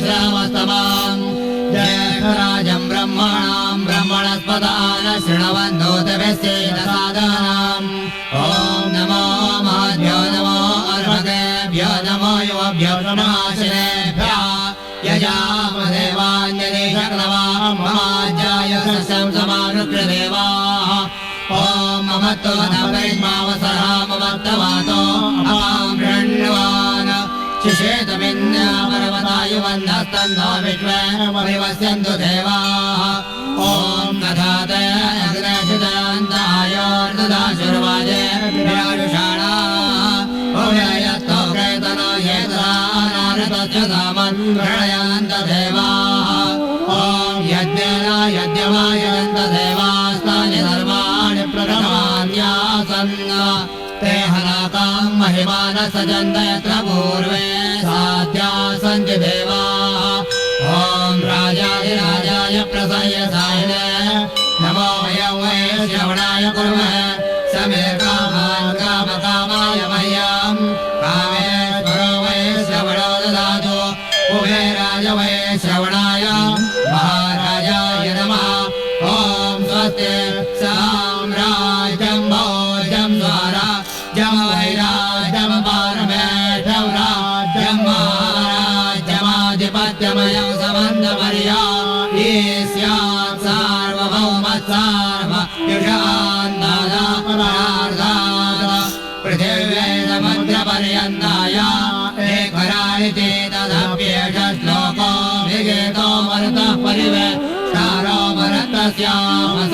श्रावस्तमाम् ज्येष्ठराजम् ब्रह्मणाम् ब्रह्मणस्पदान शृण्वन्नोतवेस्तेदसादानाम् ॐ नमो महाभ्यो नमो अर्हतेभ्यो नमो युवभ्यो प्रमाशिनेभ्यः यजामदेवान्यदेशक्लवाम् ममाज्याय सस्यं समानृत्य देवाः ॐ ममत्तो न परिष्मावसरः ममत्तवातो अपां शृण्वान् शिशेतमिन्यापर्वतायुवन्नस्तन्नो विश्वे परिवस्यन्तु देवाः ॐ दधाते अग्नेशिदान्तायोर्ददाशुर्वाजेभ्यायुषाणाः ओयत्तो केतनो येतरानारतस्य सामन् प्रणयन्त देवाः ॐ यज्ञेन यज्ञमायन्त देवास्तानि धर्माणि प्रथमान्यासन् ते हलाकां महिमानः सजन्त यत्र पूर्वे साध्या सन्ति देवाः ॐ राजाधिराजाय प्रसय्यसायिने नमो वयं वै श्रवणाय कुर्मः समे कामान् कामकामाय मह्यं कामेश्वरो वै श्रवणो ददातु कुबेराय वै श्रवणाय महाराजाय नमः ॐ स्वस्ति साम्राज्यं भोज्यं द्वारा जम वैराज्यं पारमेष्ठं राज्यं महाराज्यमाधिपत्यमयं समन्दपर्या ईस्यात् सार्वभौमत्सार्वयुषान्दादापरार्धात् पृथिव्यै समुद्रपर्यन्ताय एकराणिति तदप्येष श्लोको विगेतो मरुतः परिवेष्टारो मरुतस्यामस